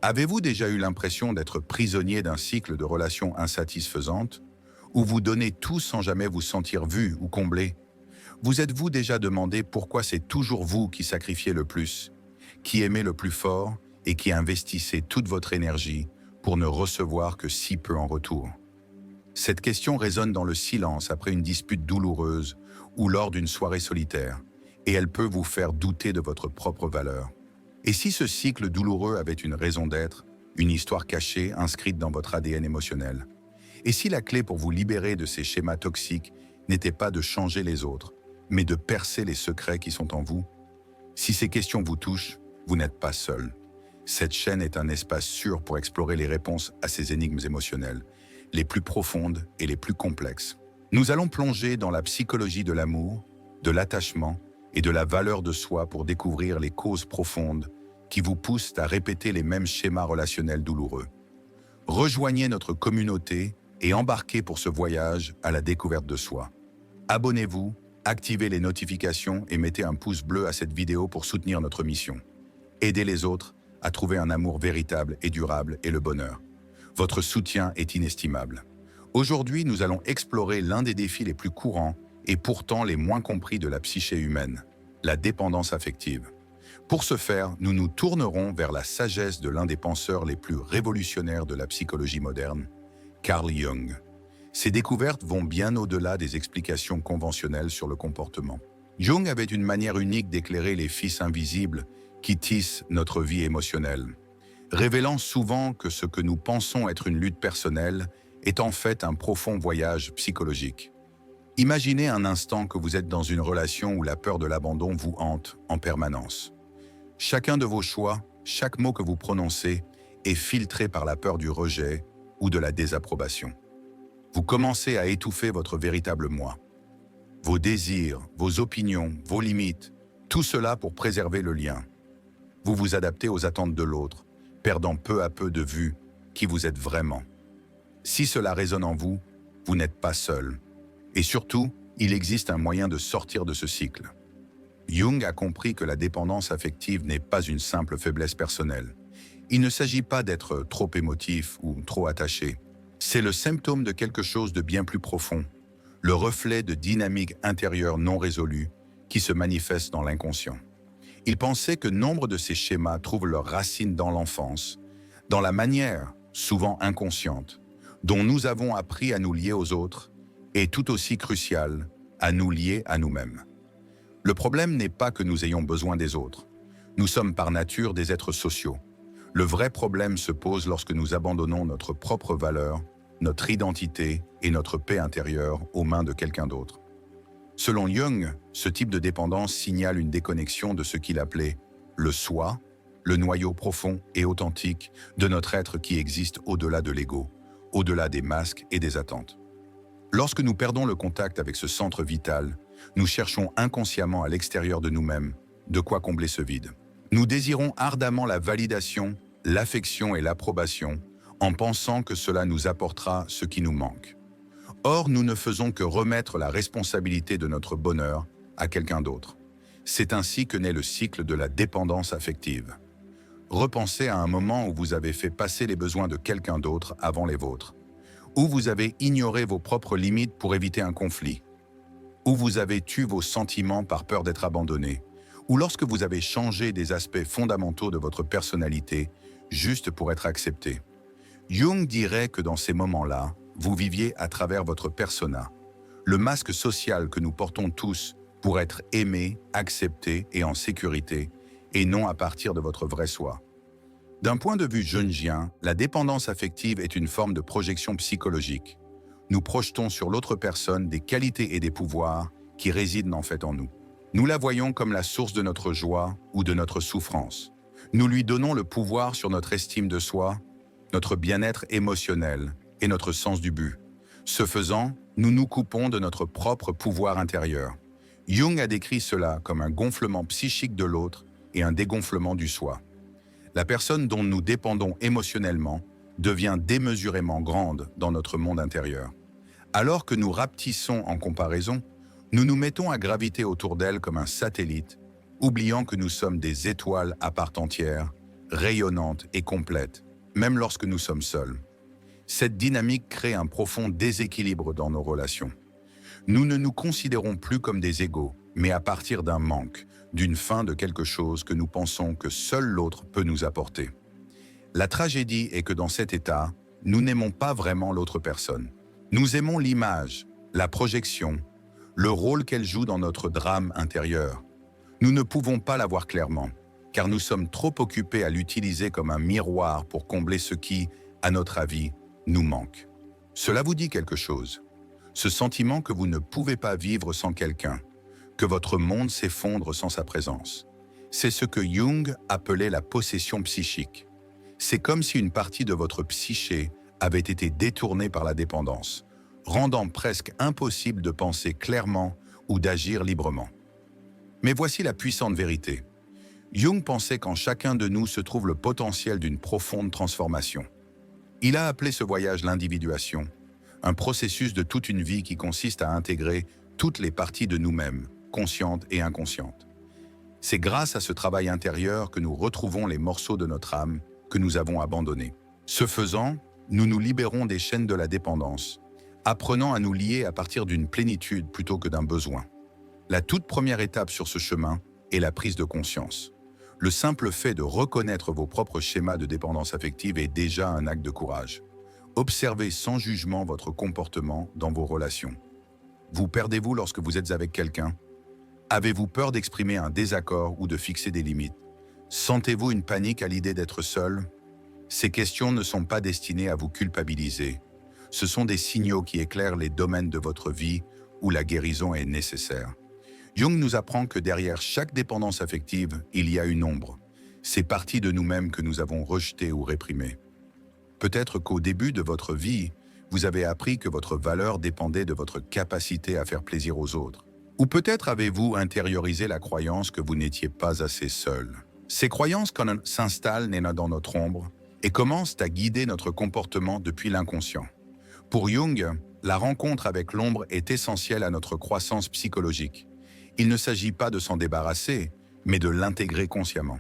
Avez-vous déjà eu l'impression d'être prisonnier d'un cycle de relations insatisfaisantes, où vous donnez tout sans jamais vous sentir vu ou comblé? Vous êtes-vous déjà demandé pourquoi c'est toujours vous qui sacrifiez le plus, qui aimez le plus fort et qui investissez toute votre énergie pour ne recevoir que si peu en retour? Cette question résonne dans le silence après une dispute douloureuse ou lors d'une soirée solitaire, et elle peut vous faire douter de votre propre valeur. Et si ce cycle douloureux avait une raison d'être, une histoire cachée inscrite dans votre ADN émotionnel? Et si la clé pour vous libérer de ces schémas toxiques n'était pas de changer les autres, mais de percer les secrets qui sont en vous? Si ces questions vous touchent, vous n'êtes pas seul. Cette chaîne est un espace sûr pour explorer les réponses à ces énigmes émotionnelles, les plus profondes et les plus complexes. Nous allons plonger dans la psychologie de l'amour, de l'attachement et de la valeur de soi pour découvrir les causes profondes qui vous poussent à répéter les mêmes schémas relationnels douloureux. Rejoignez notre communauté et embarquez pour ce voyage à la découverte de soi. Abonnez-vous, activez les notifications et mettez un pouce bleu à cette vidéo pour soutenir notre mission. Aidez les autres à trouver un amour véritable et durable et le bonheur. Votre soutien est inestimable. Aujourd'hui, nous allons explorer l'un des défis les plus courants et pourtant les moins compris de la psyché humaine, la dépendance affective. Pour ce faire, nous nous tournerons vers la sagesse de l'un des penseurs les plus révolutionnaires de la psychologie moderne, Carl Jung. Ces découvertes vont bien au-delà des explications conventionnelles sur le comportement. Jung avait une manière unique d'éclairer les fils invisibles qui tissent notre vie émotionnelle, révélant souvent que ce que nous pensons être une lutte personnelle est en fait un profond voyage psychologique. Imaginez un instant que vous êtes dans une relation où la peur de l'abandon vous hante en permanence. Chacun de vos choix, chaque mot que vous prononcez est filtré par la peur du rejet ou de la désapprobation. Vous commencez à étouffer votre véritable moi. Vos désirs, vos opinions, vos limites, tout cela pour préserver le lien. Vous vous adaptez aux attentes de l'autre, perdant peu à peu de vue qui vous êtes vraiment. Si cela résonne en vous, vous n'êtes pas seul. Et surtout, il existe un moyen de sortir de ce cycle. Jung a compris que la dépendance affective n'est pas une simple faiblesse personnelle. Il ne s'agit pas d'être trop émotif ou trop attaché. C'est le symptôme de quelque chose de bien plus profond, le reflet de dynamiques intérieures non résolues qui se manifestent dans l'inconscient. Il pensait que nombre de ces schémas trouvent leurs racines dans l'enfance, dans la manière, souvent inconsciente, dont nous avons appris à nous lier aux autres, et tout aussi crucial, à nous lier à nous-mêmes. Le problème n'est pas que nous ayons besoin des autres. Nous sommes par nature des êtres sociaux. Le vrai problème se pose lorsque nous abandonnons notre propre valeur, notre identité et notre paix intérieure aux mains de quelqu'un d'autre. Selon Jung, ce type de dépendance signale une déconnexion de ce qu'il appelait le soi, le noyau profond et authentique de notre être qui existe au-delà de l'ego, au-delà des masques et des attentes. Lorsque nous perdons le contact avec ce centre vital, nous cherchons inconsciemment à l'extérieur de nous-mêmes de quoi combler ce vide. Nous désirons ardemment la validation, l'affection et l'approbation en pensant que cela nous apportera ce qui nous manque. Or, nous ne faisons que remettre la responsabilité de notre bonheur à quelqu'un d'autre. C'est ainsi que naît le cycle de la dépendance affective. Repensez à un moment où vous avez fait passer les besoins de quelqu'un d'autre avant les vôtres, où vous avez ignoré vos propres limites pour éviter un conflit, où vous avez tué vos sentiments par peur d'être abandonné, ou lorsque vous avez changé des aspects fondamentaux de votre personnalité juste pour être accepté. Jung dirait que dans ces moments-là, vous viviez à travers votre persona, le masque social que nous portons tous pour être aimés, acceptés et en sécurité, et non à partir de votre vrai soi. D'un point de vue jungien, la dépendance affective est une forme de projection psychologique. Nous projetons sur l'autre personne des qualités et des pouvoirs qui résident en fait en nous. Nous la voyons comme la source de notre joie ou de notre souffrance. Nous lui donnons le pouvoir sur notre estime de soi, notre bien-être émotionnel et notre sens du but. Ce faisant, nous nous coupons de notre propre pouvoir intérieur. Jung a décrit cela comme un gonflement psychique de l'autre et un dégonflement du soi. La personne dont nous dépendons émotionnellement devient démesurément grande dans notre monde intérieur. Alors que nous rapetissons en comparaison, nous nous mettons à graviter autour d'elle comme un satellite, oubliant que nous sommes des étoiles à part entière, rayonnante et complète, même lorsque nous sommes seuls. Cette dynamique crée un profond déséquilibre dans nos relations. Nous ne nous considérons plus comme des égaux, mais à partir d'un manque, d'une faim de quelque chose que nous pensons que seul l'autre peut nous apporter. La tragédie est que dans cet état, nous n'aimons pas vraiment l'autre personne. Nous aimons l'image, la projection, le rôle qu'elle joue dans notre drame intérieur. Nous ne pouvons pas la voir clairement, car nous sommes trop occupés à l'utiliser comme un miroir pour combler ce qui, à notre avis, nous manque. Cela vous dit quelque chose? Ce sentiment que vous ne pouvez pas vivre sans quelqu'un, que votre monde s'effondre sans sa présence. C'est ce que Jung appelait la possession psychique. C'est comme si une partie de votre psyché avait été détournée par la dépendance, rendant presque impossible de penser clairement ou d'agir librement. Mais voici la puissante vérité. Jung pensait qu'en chacun de nous se trouve le potentiel d'une profonde transformation. Il a appelé ce voyage l'individuation, un processus de toute une vie qui consiste à intégrer toutes les parties de nous-mêmes, conscientes et inconscientes. C'est grâce à ce travail intérieur que nous retrouvons les morceaux de notre âme que nous avons abandonnés. Ce faisant, nous nous libérons des chaînes de la dépendance, apprenant à nous lier à partir d'une plénitude plutôt que d'un besoin. La toute première étape sur ce chemin est la prise de conscience. Le simple fait de reconnaître vos propres schémas de dépendance affective est déjà un acte de courage. Observez sans jugement votre comportement dans vos relations. Vous perdez-vous lorsque vous êtes avec quelqu'un? Avez-vous peur d'exprimer un désaccord ou de fixer des limites? Sentez-vous une panique à l'idée d'être seul? Ces questions ne sont pas destinées à vous culpabiliser. Ce sont des signaux qui éclairent les domaines de votre vie où la guérison est nécessaire. Jung nous apprend que derrière chaque dépendance affective, il y a une ombre. Ces parties de nous-mêmes que nous avons rejetées ou réprimées. Peut-être qu'au début de votre vie, vous avez appris que votre valeur dépendait de votre capacité à faire plaisir aux autres. Ou peut-être avez-vous intériorisé la croyance que vous n'étiez pas assez seul. Ces croyances s'installent dans notre ombre et commencent à guider notre comportement depuis l'inconscient. Pour Jung, la rencontre avec l'ombre est essentielle à notre croissance psychologique. Il ne s'agit pas de s'en débarrasser, mais de l'intégrer consciemment.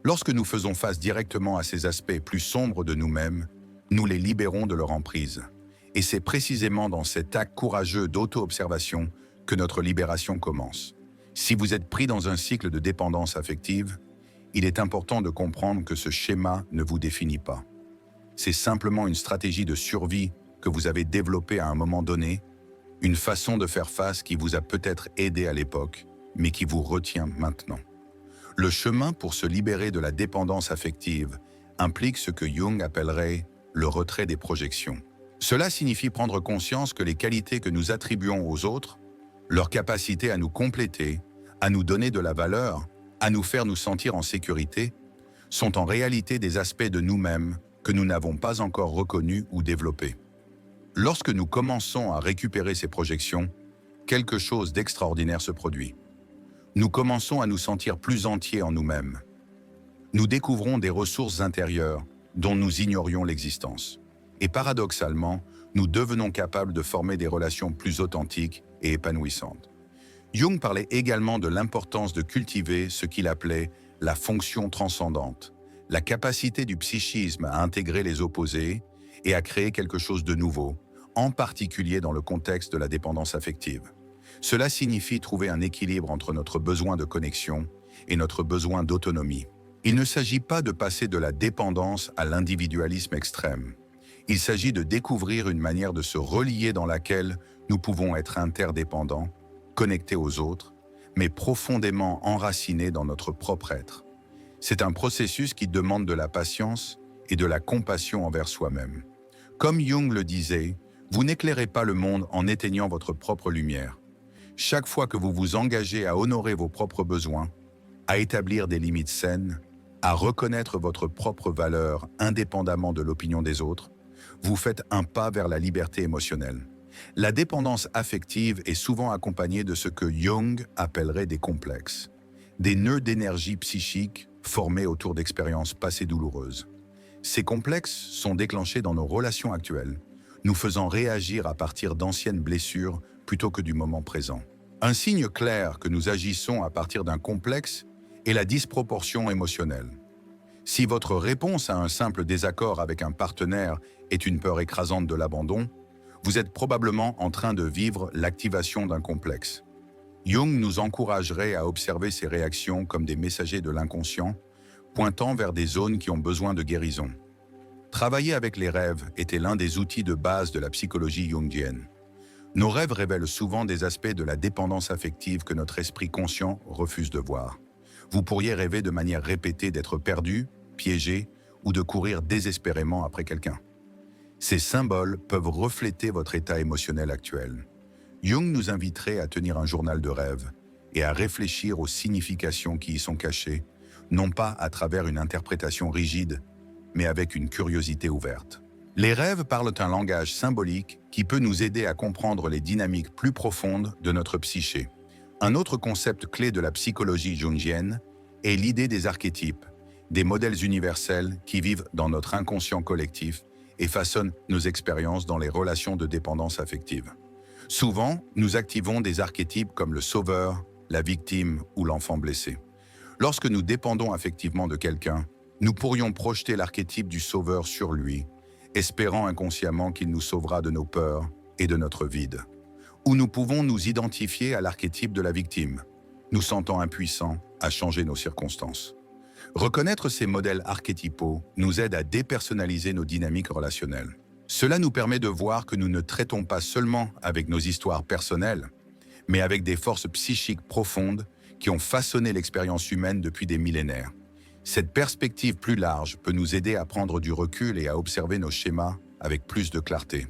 Lorsque nous faisons face directement à ces aspects plus sombres de nous-mêmes, nous les libérons de leur emprise. Et c'est précisément dans cet acte courageux d'auto-observation que notre libération commence. Si vous êtes pris dans un cycle de dépendance affective, il est important de comprendre que ce schéma ne vous définit pas. C'est simplement une stratégie de survie que vous avez développée à un moment donné, une façon de faire face qui vous a peut-être aidé à l'époque, mais qui vous retient maintenant. Le chemin pour se libérer de la dépendance affective implique ce que Jung appellerait le retrait des projections. Cela signifie prendre conscience que les qualités que nous attribuons aux autres, leur capacité à nous compléter, à nous donner de la valeur, à nous faire nous sentir en sécurité, sont en réalité des aspects de nous-mêmes que nous n'avons pas encore reconnus ou développés. Lorsque nous commençons à récupérer ces projections, quelque chose d'extraordinaire se produit. Nous commençons à nous sentir plus entiers en nous-mêmes. Nous découvrons des ressources intérieures dont nous ignorions l'existence. Et paradoxalement, nous devenons capables de former des relations plus authentiques et épanouissantes. Jung parlait également de l'importance de cultiver ce qu'il appelait la fonction transcendante, la capacité du psychisme à intégrer les opposés et à créer quelque chose de nouveau, en particulier dans le contexte de la dépendance affective. Cela signifie trouver un équilibre entre notre besoin de connexion et notre besoin d'autonomie. Il ne s'agit pas de passer de la dépendance à l'individualisme extrême. Il s'agit de découvrir une manière de se relier dans laquelle nous pouvons être interdépendants, connectés aux autres, mais profondément enracinés dans notre propre être. C'est un processus qui demande de la patience et de la compassion envers soi-même. Comme Jung le disait, vous n'éclairez pas le monde en éteignant votre propre lumière. Chaque fois que vous vous engagez à honorer vos propres besoins, à établir des limites saines, à reconnaître votre propre valeur indépendamment de l'opinion des autres, vous faites un pas vers la liberté émotionnelle. La dépendance affective est souvent accompagnée de ce que Jung appellerait des complexes, des nœuds d'énergie psychique formés autour d'expériences passées douloureuses. Ces complexes sont déclenchés dans nos relations actuelles, nous faisant réagir à partir d'anciennes blessures plutôt que du moment présent. Un signe clair que nous agissons à partir d'un complexe est la disproportion émotionnelle. Si votre réponse à un simple désaccord avec un partenaire est une peur écrasante de l'abandon, vous êtes probablement en train de vivre l'activation d'un complexe. Jung nous encouragerait à observer ces réactions comme des messagers de l'inconscient, pointant vers des zones qui ont besoin de guérison. Travailler avec les rêves était l'un des outils de base de la psychologie jungienne. Nos rêves révèlent souvent des aspects de la dépendance affective que notre esprit conscient refuse de voir. Vous pourriez rêver de manière répétée d'être perdu, piégé ou de courir désespérément après quelqu'un. Ces symboles peuvent refléter votre état émotionnel actuel. Jung nous inviterait à tenir un journal de rêves et à réfléchir aux significations qui y sont cachées, non pas à travers une interprétation rigide, mais avec une curiosité ouverte. Les rêves parlent un langage symbolique qui peut nous aider à comprendre les dynamiques plus profondes de notre psyché. Un autre concept clé de la psychologie jungienne est l'idée des archétypes, des modèles universels qui vivent dans notre inconscient collectif et façonnent nos expériences dans les relations de dépendance affective. Souvent, nous activons des archétypes comme le sauveur, la victime ou l'enfant blessé. Lorsque nous dépendons affectivement de quelqu'un, nous pourrions projeter l'archétype du sauveur sur lui, espérant inconsciemment qu'il nous sauvera de nos peurs et de notre vide. Ou nous pouvons nous identifier à l'archétype de la victime, nous sentant impuissants à changer nos circonstances. Reconnaître ces modèles archétypaux nous aide à dépersonnaliser nos dynamiques relationnelles. Cela nous permet de voir que nous ne traitons pas seulement avec nos histoires personnelles, mais avec des forces psychiques profondes qui ont façonné l'expérience humaine depuis des millénaires. Cette perspective plus large peut nous aider à prendre du recul et à observer nos schémas avec plus de clarté.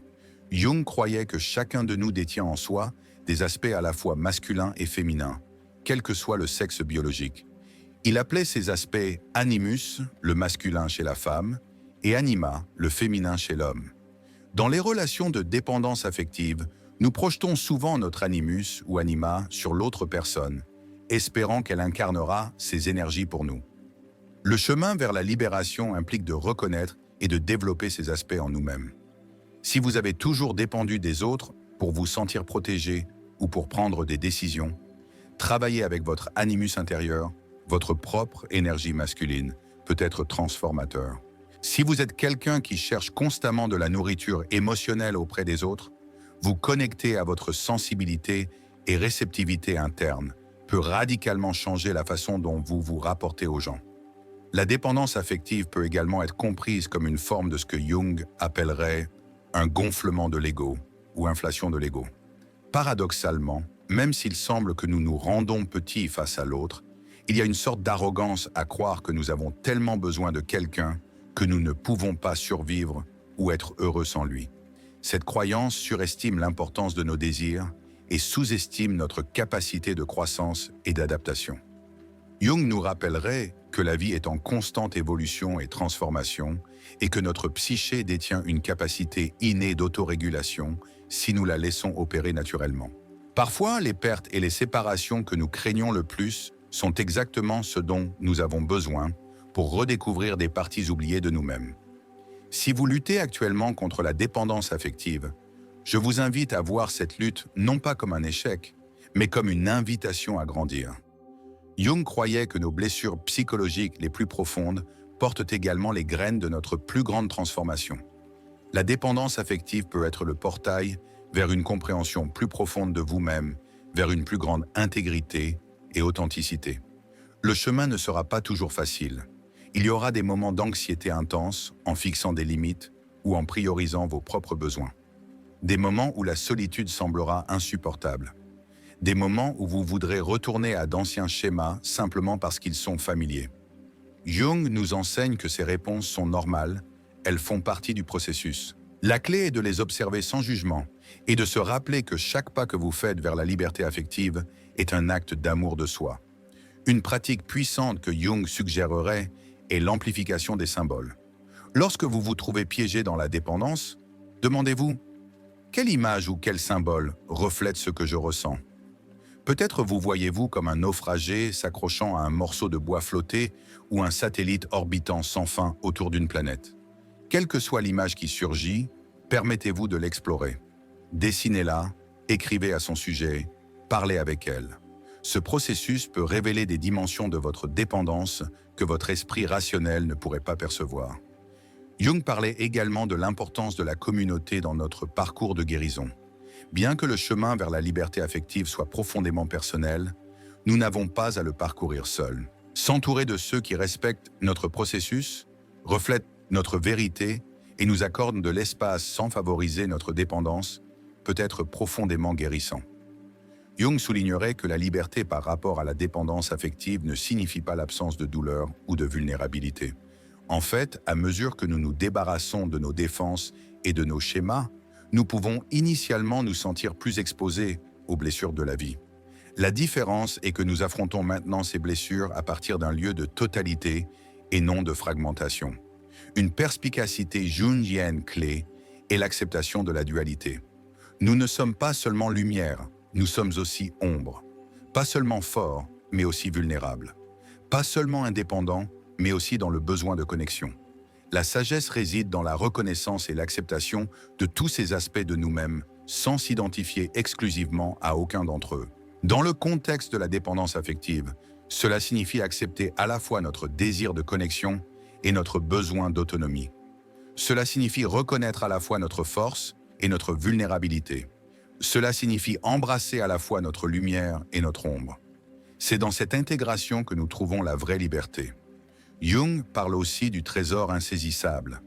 Jung croyait que chacun de nous détient en soi des aspects à la fois masculins et féminins, quel que soit le sexe biologique. Il appelait ces aspects animus, le masculin chez la femme, et anima, le féminin chez l'homme. Dans les relations de dépendance affective, nous projetons souvent notre animus ou anima sur l'autre personne, espérant qu'elle incarnera ses énergies pour nous. Le chemin vers la libération implique de reconnaître et de développer ces aspects en nous-mêmes. Si vous avez toujours dépendu des autres pour vous sentir protégé ou pour prendre des décisions, travailler avec votre animus intérieur, votre propre énergie masculine, peut être transformateur. Si vous êtes quelqu'un qui cherche constamment de la nourriture émotionnelle auprès des autres, vous connecter à votre sensibilité et réceptivité interne peut radicalement changer la façon dont vous vous rapportez aux gens. La dépendance affective peut également être comprise comme une forme de ce que Jung appellerait un gonflement de l'ego ou inflation de l'ego. Paradoxalement, même s'il semble que nous nous rendons petits face à l'autre, il y a une sorte d'arrogance à croire que nous avons tellement besoin de quelqu'un que nous ne pouvons pas survivre ou être heureux sans lui. Cette croyance surestime l'importance de nos désirs et sous-estime notre capacité de croissance et d'adaptation. Jung nous rappellerait que la vie est en constante évolution et transformation et que notre psyché détient une capacité innée d'autorégulation si nous la laissons opérer naturellement. Parfois, les pertes et les séparations que nous craignons le plus sont exactement ce dont nous avons besoin pour redécouvrir des parties oubliées de nous-mêmes. Si vous luttez actuellement contre la dépendance affective, je vous invite à voir cette lutte non pas comme un échec, mais comme une invitation à grandir. Jung croyait que nos blessures psychologiques les plus profondes portent également les graines de notre plus grande transformation. La dépendance affective peut être le portail vers une compréhension plus profonde de vous-même, vers une plus grande intégrité et authenticité. Le chemin ne sera pas toujours facile. Il y aura des moments d'anxiété intense en fixant des limites ou en priorisant vos propres besoins. Des moments où la solitude semblera insupportable. Des moments où vous voudrez retourner à d'anciens schémas simplement parce qu'ils sont familiers. Jung nous enseigne que ces réponses sont normales, elles font partie du processus. La clé est de les observer sans jugement et de se rappeler que chaque pas que vous faites vers la liberté affective est un acte d'amour de soi. Une pratique puissante que Jung suggérerait est l'amplification des symboles. Lorsque vous vous trouvez piégé dans la dépendance, demandez-vous « Quelle image ou quel symbole reflète ce que je ressens ?» Peut-être vous voyez-vous comme un naufragé s'accrochant à un morceau de bois flotté ou un satellite orbitant sans fin autour d'une planète. Quelle que soit l'image qui surgit, permettez-vous de l'explorer. Dessinez-la, écrivez à son sujet, parlez avec elle. Ce processus peut révéler des dimensions de votre dépendance que votre esprit rationnel ne pourrait pas percevoir. Jung parlait également de l'importance de la communauté dans notre parcours de guérison. Bien que le chemin vers la liberté affective soit profondément personnel, nous n'avons pas à le parcourir seuls. S'entourer de ceux qui respectent notre processus, reflètent notre vérité et nous accordent de l'espace sans favoriser notre dépendance peut être profondément guérissant. Jung soulignerait que la liberté par rapport à la dépendance affective ne signifie pas l'absence de douleur ou de vulnérabilité. En fait, à mesure que nous nous débarrassons de nos défenses et de nos schémas, nous pouvons initialement nous sentir plus exposés aux blessures de la vie. La différence est que nous affrontons maintenant ces blessures à partir d'un lieu de totalité et non de fragmentation. Une perspicacité jungienne clé est l'acceptation de la dualité. Nous ne sommes pas seulement lumière, nous sommes aussi ombre. Pas seulement forts, mais aussi vulnérables. Pas seulement indépendants, mais aussi dans le besoin de connexion. La sagesse réside dans la reconnaissance et l'acceptation de tous ces aspects de nous-mêmes, sans s'identifier exclusivement à aucun d'entre eux. Dans le contexte de la dépendance affective, cela signifie accepter à la fois notre désir de connexion et notre besoin d'autonomie. Cela signifie reconnaître à la fois notre force et notre vulnérabilité. Cela signifie embrasser à la fois notre lumière et notre ombre. C'est dans cette intégration que nous trouvons la vraie liberté. Jung parle aussi du trésor insaisissable,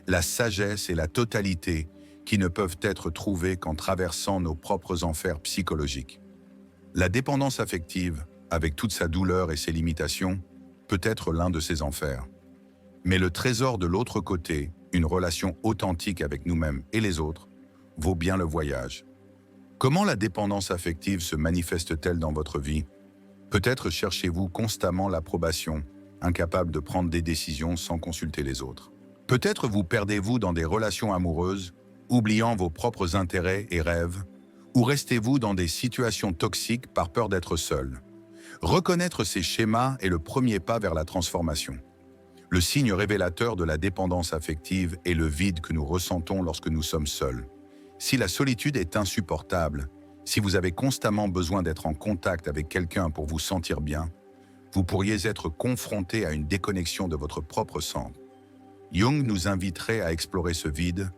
la sagesse et la totalité qui ne peuvent être trouvées qu'en traversant nos propres enfers psychologiques. La dépendance affective, avec toute sa douleur et ses limitations, peut être l'un de ces enfers. Mais le trésor de l'autre côté, une relation authentique avec nous-mêmes et les autres, vaut bien le voyage. Comment la dépendance affective se manifeste-t-elle dans votre vie? Peut-être cherchez-vous constamment l'approbation, incapable de prendre des décisions sans consulter les autres. Peut-être vous perdez-vous dans des relations amoureuses, oubliant vos propres intérêts et rêves, ou restez-vous dans des situations toxiques par peur d'être seul. Reconnaître ces schémas est le premier pas vers la transformation. Le signe révélateur de la dépendance affective est le vide que nous ressentons lorsque nous sommes seuls. Si la solitude est insupportable, si vous avez constamment besoin d'être en contact avec quelqu'un pour vous sentir bien, vous pourriez être confronté à une déconnexion de votre propre centre. Jung nous inviterait à explorer ce vide,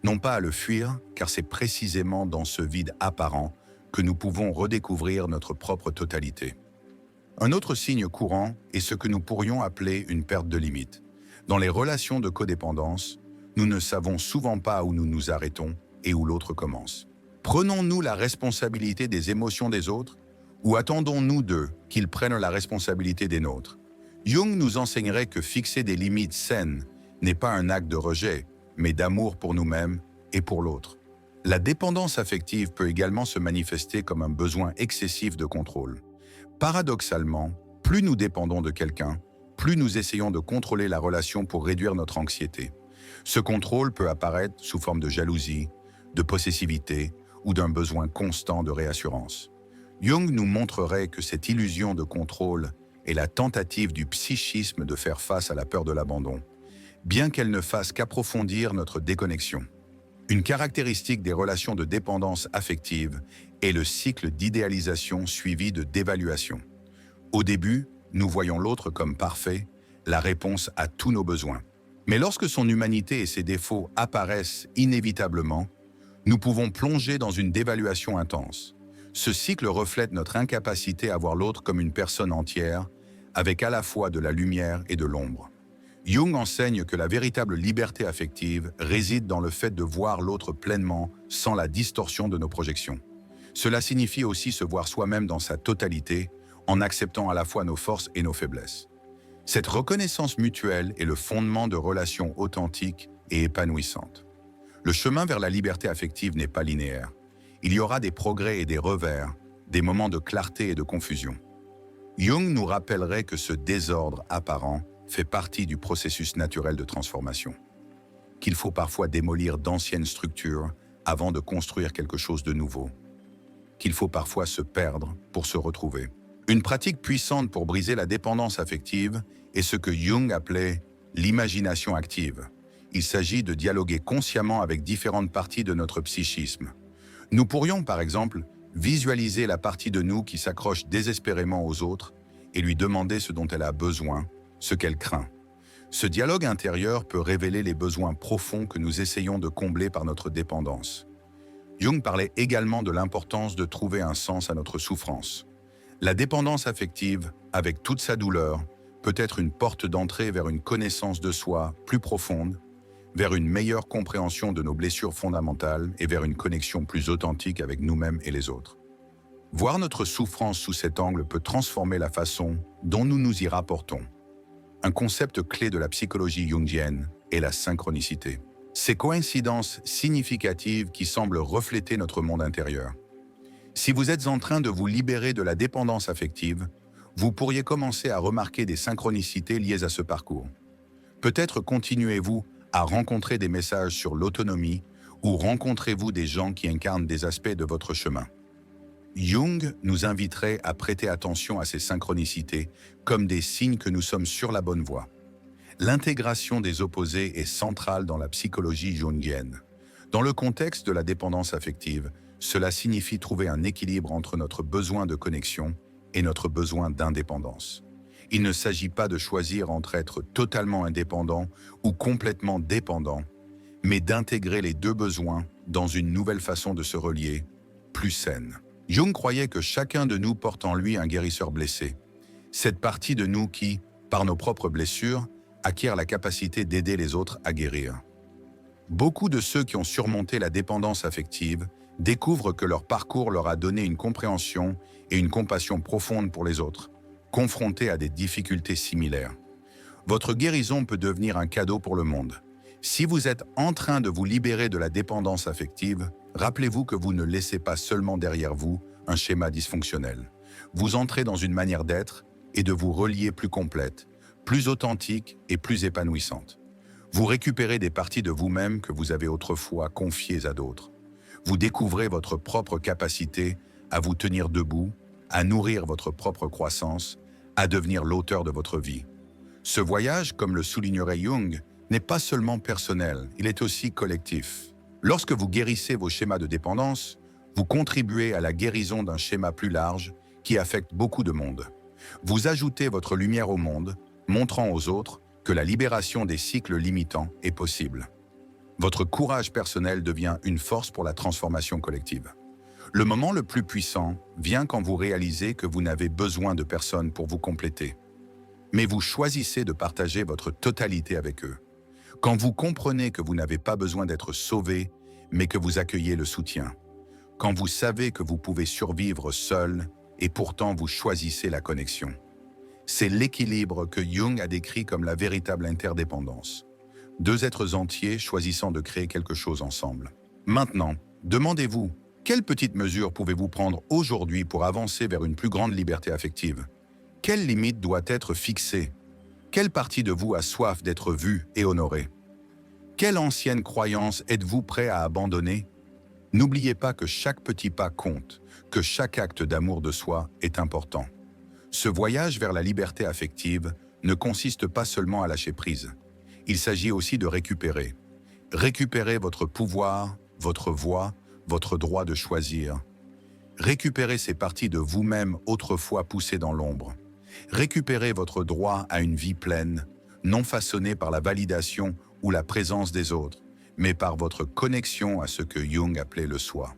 non pas à le fuir, car c'est précisément dans ce vide apparent que nous pouvons redécouvrir notre propre totalité. Un autre signe courant est ce que nous pourrions appeler une perte de limite. Dans les relations de codépendance, nous ne savons souvent pas où nous nous arrêtons et où l'autre commence. Prenons-nous la responsabilité des émotions des autres ou attendons-nous d'eux qu'ils prennent la responsabilité des nôtres? Jung nous enseignerait que fixer des limites saines n'est pas un acte de rejet, mais d'amour pour nous-mêmes et pour l'autre. La dépendance affective peut également se manifester comme un besoin excessif de contrôle. Paradoxalement, plus nous dépendons de quelqu'un, plus nous essayons de contrôler la relation pour réduire notre anxiété. Ce contrôle peut apparaître sous forme de jalousie, de possessivité ou d'un besoin constant de réassurance. Jung nous montrerait que cette illusion de contrôle est la tentative du psychisme de faire face à la peur de l'abandon, bien qu'elle ne fasse qu'approfondir notre déconnexion. Une caractéristique des relations de dépendance affective est le cycle d'idéalisation suivi de dévaluation. Au début, nous voyons l'autre comme parfait, la réponse à tous nos besoins. Mais lorsque son humanité et ses défauts apparaissent inévitablement, nous pouvons plonger dans une dévaluation intense. Ce cycle reflète notre incapacité à voir l'autre comme une personne entière, avec à la fois de la lumière et de l'ombre. Jung enseigne que la véritable liberté affective réside dans le fait de voir l'autre pleinement, sans la distorsion de nos projections. Cela signifie aussi se voir soi-même dans sa totalité, en acceptant à la fois nos forces et nos faiblesses. Cette reconnaissance mutuelle est le fondement de relations authentiques et épanouissantes. Le chemin vers la liberté affective n'est pas linéaire. Il y aura des progrès et des revers, des moments de clarté et de confusion. Jung nous rappellerait que ce désordre apparent fait partie du processus naturel de transformation, qu'il faut parfois démolir d'anciennes structures avant de construire quelque chose de nouveau, qu'il faut parfois se perdre pour se retrouver. Une pratique puissante pour briser la dépendance affective est ce que Jung appelait l'imagination active. Il s'agit de dialoguer consciemment avec différentes parties de notre psychisme. Nous pourrions, par exemple, Visualisez la partie de nous qui s'accroche désespérément aux autres et lui demandez ce dont elle a besoin, ce qu'elle craint. Ce dialogue intérieur peut révéler les besoins profonds que nous essayons de combler par notre dépendance. Jung parlait également de l'importance de trouver un sens à notre souffrance. La dépendance affective, avec toute sa douleur, peut être une porte d'entrée vers une connaissance de soi plus profonde, vers une meilleure compréhension de nos blessures fondamentales et vers une connexion plus authentique avec nous-mêmes et les autres. Voir notre souffrance sous cet angle peut transformer la façon dont nous nous y rapportons. Un concept clé de la psychologie jungienne est la synchronicité. Ces coïncidences significatives qui semblent refléter notre monde intérieur. Si vous êtes en train de vous libérer de la dépendance affective, vous pourriez commencer à remarquer des synchronicités liées à ce parcours. Peut-être continuez-vous à rencontrer des messages sur l'autonomie ou rencontrez-vous des gens qui incarnent des aspects de votre chemin. Jung nous inviterait à prêter attention à ces synchronicités comme des signes que nous sommes sur la bonne voie. L'intégration des opposés est centrale dans la psychologie jungienne. Dans le contexte de la dépendance affective, cela signifie trouver un équilibre entre notre besoin de connexion et notre besoin d'indépendance. Il ne s'agit pas de choisir entre être totalement indépendant ou complètement dépendant, mais d'intégrer les deux besoins dans une nouvelle façon de se relier, plus saine. Jung croyait que chacun de nous porte en lui un guérisseur blessé. Cette partie de nous qui, par nos propres blessures, acquiert la capacité d'aider les autres à guérir. Beaucoup de ceux qui ont surmonté la dépendance affective découvrent que leur parcours leur a donné une compréhension et une compassion profonde pour les autres, confrontés à des difficultés similaires. Votre guérison peut devenir un cadeau pour le monde. Si vous êtes en train de vous libérer de la dépendance affective, rappelez-vous que vous ne laissez pas seulement derrière vous un schéma dysfonctionnel. Vous entrez dans une manière d'être et de vous relier plus complète, plus authentique et plus épanouissante. Vous récupérez des parties de vous-même que vous avez autrefois confiées à d'autres. Vous découvrez votre propre capacité à vous tenir debout, à nourrir votre propre croissance, à devenir l'auteur de votre vie. Ce voyage, comme le soulignerait Jung, n'est pas seulement personnel, il est aussi collectif. Lorsque vous guérissez vos schémas de dépendance, vous contribuez à la guérison d'un schéma plus large qui affecte beaucoup de monde. Vous ajoutez votre lumière au monde, montrant aux autres que la libération des cycles limitants est possible. Votre courage personnel devient une force pour la transformation collective. Le moment le plus puissant vient quand vous réalisez que vous n'avez besoin de personne pour vous compléter. Mais vous choisissez de partager votre totalité avec eux. Quand vous comprenez que vous n'avez pas besoin d'être sauvé, mais que vous accueillez le soutien. Quand vous savez que vous pouvez survivre seul et pourtant vous choisissez la connexion. C'est l'équilibre que Jung a décrit comme la véritable interdépendance. Deux êtres entiers choisissant de créer quelque chose ensemble. Maintenant, demandez-vous, quelles petites mesures pouvez-vous prendre aujourd'hui pour avancer vers une plus grande liberté affective? Quelle limite doit être fixée? Quelle partie de vous a soif d'être vue et honorée? Quelle ancienne croyance êtes-vous prêt à abandonner? N'oubliez pas que chaque petit pas compte, que chaque acte d'amour de soi est important. Ce voyage vers la liberté affective ne consiste pas seulement à lâcher prise. Il s'agit aussi de récupérer. Récupérer votre pouvoir, votre voix, votre droit de choisir. Récupérer ces parties de vous-même autrefois poussées dans l'ombre. Récupérer votre droit à une vie pleine, non façonnée par la validation ou la présence des autres, mais par votre connexion à ce que Jung appelait le soi.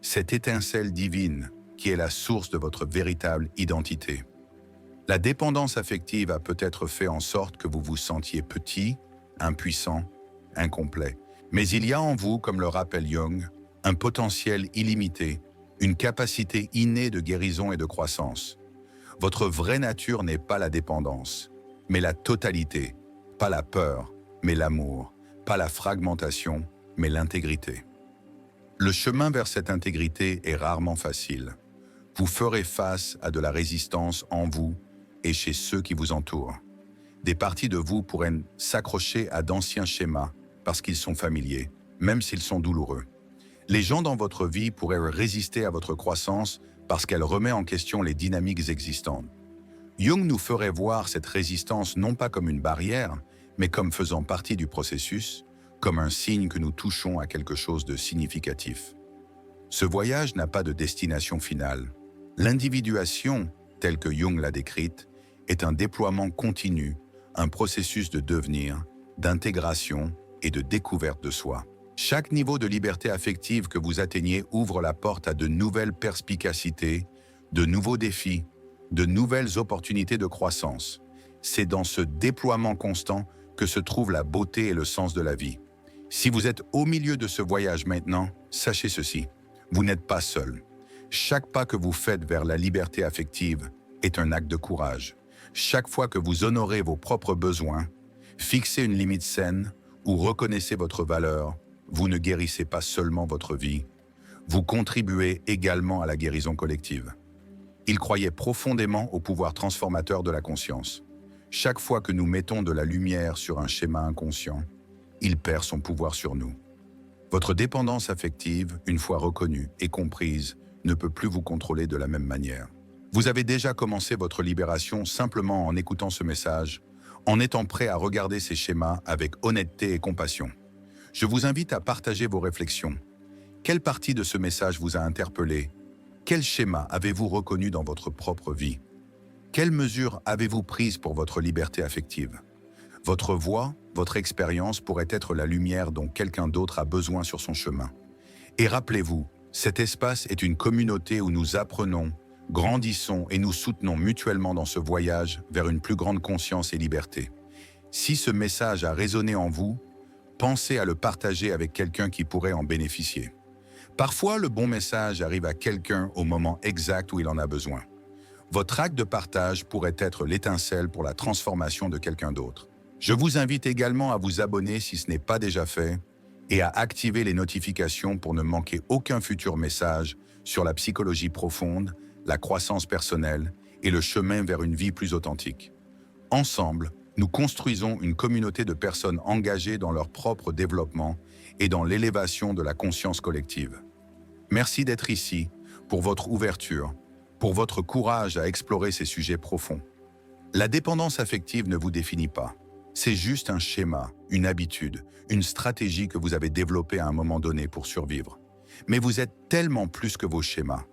Cette étincelle divine qui est la source de votre véritable identité. La dépendance affective a peut-être fait en sorte que vous vous sentiez petit, impuissant, incomplet. Mais il y a en vous, comme le rappelle Jung, un potentiel illimité, une capacité innée de guérison et de croissance. Votre vraie nature n'est pas la dépendance, mais la totalité, pas la peur, mais l'amour, pas la fragmentation, mais l'intégrité. Le chemin vers cette intégrité est rarement facile. Vous ferez face à de la résistance en vous et chez ceux qui vous entourent. Des parties de vous pourraient s'accrocher à d'anciens schémas parce qu'ils sont familiers, même s'ils sont douloureux. Les gens dans votre vie pourraient résister à votre croissance parce qu'elle remet en question les dynamiques existantes. Jung nous ferait voir cette résistance non pas comme une barrière, mais comme faisant partie du processus, comme un signe que nous touchons à quelque chose de significatif. Ce voyage n'a pas de destination finale. L'individuation, telle que Jung l'a décrite, est un déploiement continu, un processus de devenir, d'intégration et de découverte de soi. Chaque niveau de liberté affective que vous atteignez ouvre la porte à de nouvelles perspicacités, de nouveaux défis, de nouvelles opportunités de croissance. C'est dans ce déploiement constant que se trouve la beauté et le sens de la vie. Si vous êtes au milieu de ce voyage maintenant, sachez ceci, vous n'êtes pas seul. Chaque pas que vous faites vers la liberté affective est un acte de courage. Chaque fois que vous honorez vos propres besoins, fixez une limite saine ou reconnaissez votre valeur, vous ne guérissez pas seulement votre vie, vous contribuez également à la guérison collective. Il croyait profondément au pouvoir transformateur de la conscience. Chaque fois que nous mettons de la lumière sur un schéma inconscient, il perd son pouvoir sur nous. Votre dépendance affective, une fois reconnue et comprise, ne peut plus vous contrôler de la même manière. Vous avez déjà commencé votre libération simplement en écoutant ce message, en étant prêt à regarder ces schémas avec honnêteté et compassion. Je vous invite à partager vos réflexions. Quelle partie de ce message vous a interpellé? Quel schéma avez-vous reconnu dans votre propre vie? Quelles mesures avez-vous prises pour votre liberté affective? Votre voix, votre expérience pourrait être la lumière dont quelqu'un d'autre a besoin sur son chemin. Et rappelez-vous, cet espace est une communauté où nous apprenons, grandissons et nous soutenons mutuellement dans ce voyage vers une plus grande conscience et liberté. Si ce message a résonné en vous, pensez à le partager avec quelqu'un qui pourrait en bénéficier. Parfois, le bon message arrive à quelqu'un au moment exact où il en a besoin. Votre acte de partage pourrait être l'étincelle pour la transformation de quelqu'un d'autre. Je vous invite également à vous abonner si ce n'est pas déjà fait et à activer les notifications pour ne manquer aucun futur message sur la psychologie profonde, la croissance personnelle et le chemin vers une vie plus authentique. Ensemble, nous construisons une communauté de personnes engagées dans leur propre développement et dans l'élévation de la conscience collective. Merci d'être ici, pour votre ouverture, pour votre courage à explorer ces sujets profonds. La dépendance affective ne vous définit pas. C'est juste un schéma, une habitude, une stratégie que vous avez développée à un moment donné pour survivre. Mais vous êtes tellement plus que vos schémas.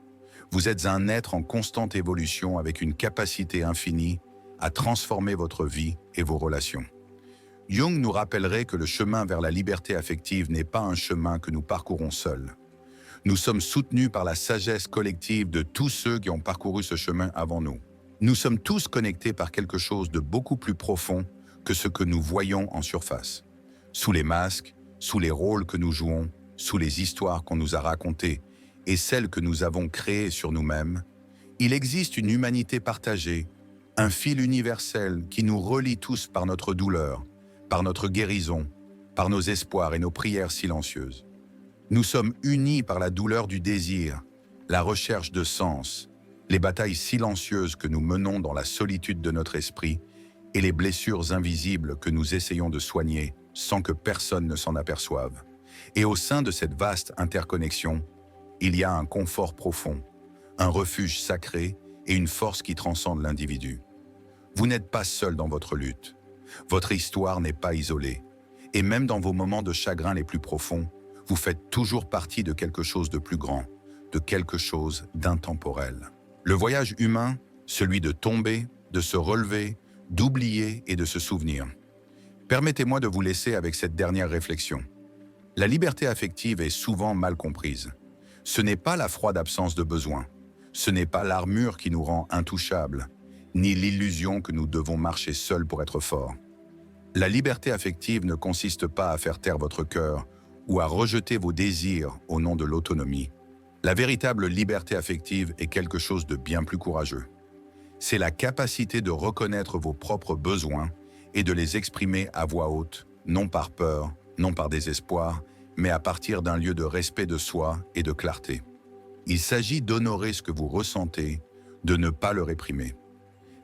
Vous êtes un être en constante évolution avec une capacité infinie à transformer votre vie et vos relations. Jung nous rappellerait que le chemin vers la liberté affective n'est pas un chemin que nous parcourons seuls. Nous sommes soutenus par la sagesse collective de tous ceux qui ont parcouru ce chemin avant nous. Nous sommes tous connectés par quelque chose de beaucoup plus profond que ce que nous voyons en surface. Sous les masques, sous les rôles que nous jouons, sous les histoires qu'on nous a racontées et celles que nous avons créées sur nous-mêmes, il existe une humanité partagée, un fil universel qui nous relie tous par notre douleur, par notre guérison, par nos espoirs et nos prières silencieuses. Nous sommes unis par la douleur du désir, la recherche de sens, les batailles silencieuses que nous menons dans la solitude de notre esprit et les blessures invisibles que nous essayons de soigner sans que personne ne s'en aperçoive. Et au sein de cette vaste interconnexion, il y a un confort profond, un refuge sacré et une force qui transcende l'individu. Vous n'êtes pas seul dans votre lutte. Votre histoire n'est pas isolée. Et même dans vos moments de chagrin les plus profonds, vous faites toujours partie de quelque chose de plus grand, de quelque chose d'intemporel. Le voyage humain, celui de tomber, de se relever, d'oublier et de se souvenir. Permettez-moi de vous laisser avec cette dernière réflexion. La liberté affective est souvent mal comprise. Ce n'est pas la froide absence de besoin. Ce n'est pas l'armure qui nous rend intouchables, ni l'illusion que nous devons marcher seuls pour être forts. La liberté affective ne consiste pas à faire taire votre cœur ou à rejeter vos désirs au nom de l'autonomie. La véritable liberté affective est quelque chose de bien plus courageux. C'est la capacité de reconnaître vos propres besoins et de les exprimer à voix haute, non par peur, non par désespoir, mais à partir d'un lieu de respect de soi et de clarté. Il s'agit d'honorer ce que vous ressentez, de ne pas le réprimer.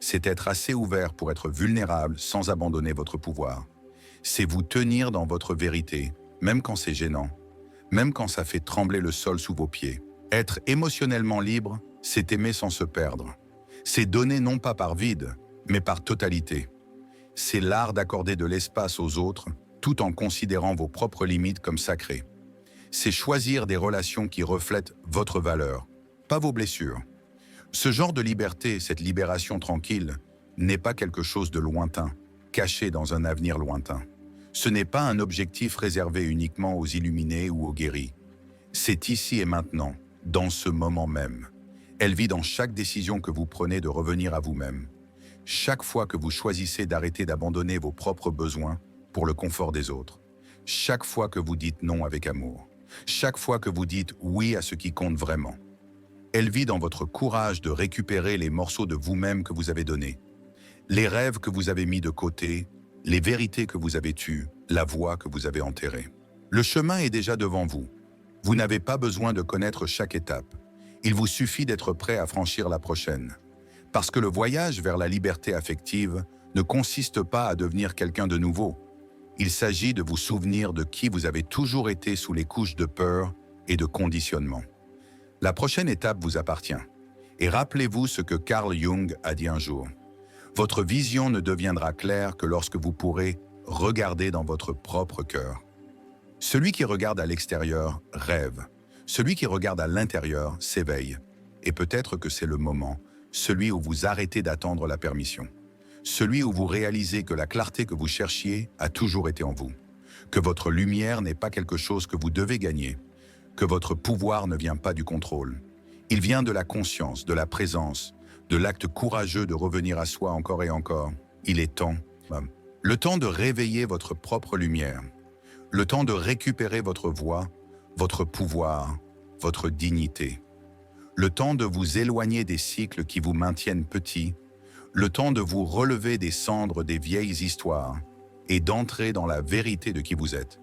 C'est être assez ouvert pour être vulnérable sans abandonner votre pouvoir. C'est vous tenir dans votre vérité, même quand c'est gênant, même quand ça fait trembler le sol sous vos pieds. Être émotionnellement libre, c'est aimer sans se perdre. C'est donner non pas par vide, mais par totalité. C'est l'art d'accorder de l'espace aux autres, tout en considérant vos propres limites comme sacrées. C'est choisir des relations qui reflètent votre valeur, pas vos blessures. Ce genre de liberté, cette libération tranquille, n'est pas quelque chose de lointain, caché dans un avenir lointain. Ce n'est pas un objectif réservé uniquement aux illuminés ou aux guéris. C'est ici et maintenant, dans ce moment même. Elle vit dans chaque décision que vous prenez de revenir à vous-même. Chaque fois que vous choisissez d'arrêter d'abandonner vos propres besoins pour le confort des autres. Chaque fois que vous dites non avec amour. Chaque fois que vous dites oui à ce qui compte vraiment. Elle vit dans votre courage de récupérer les morceaux de vous-même que vous avez donnés. Les rêves que vous avez mis de côté, les vérités que vous avez tues, la voix que vous avez enterrée. Le chemin est déjà devant vous. Vous n'avez pas besoin de connaître chaque étape. Il vous suffit d'être prêt à franchir la prochaine. Parce que le voyage vers la liberté affective ne consiste pas à devenir quelqu'un de nouveau. Il s'agit de vous souvenir de qui vous avez toujours été sous les couches de peur et de conditionnement. La prochaine étape vous appartient. Et rappelez-vous ce que Carl Jung a dit un jour. Votre vision ne deviendra claire que lorsque vous pourrez regarder dans votre propre cœur. Celui qui regarde à l'extérieur rêve. Celui qui regarde à l'intérieur s'éveille. Et peut-être que c'est le moment, celui où vous arrêtez d'attendre la permission. Celui où vous réalisez que la clarté que vous cherchiez a toujours été en vous. Que votre lumière n'est pas quelque chose que vous devez gagner. Que votre pouvoir ne vient pas du contrôle. Il vient de la conscience, de la présence, de l'acte courageux de revenir à soi encore et encore. Il est temps. Le temps de réveiller votre propre lumière. Le temps de récupérer votre voix, votre pouvoir, votre dignité. Le temps de vous éloigner des cycles qui vous maintiennent petits. Le temps de vous relever des cendres des vieilles histoires et d'entrer dans la vérité de qui vous êtes.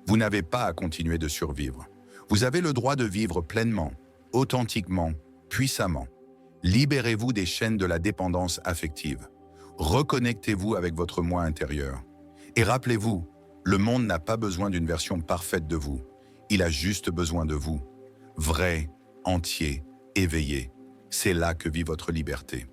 Vous n'avez pas à continuer de survivre. Vous avez le droit de vivre pleinement, authentiquement, puissamment. Libérez-vous des chaînes de la dépendance affective. Reconnectez-vous avec votre moi intérieur. Et rappelez-vous, le monde n'a pas besoin d'une version parfaite de vous. Il a juste besoin de vous. Vrai, entier, éveillé. C'est là que vit votre liberté.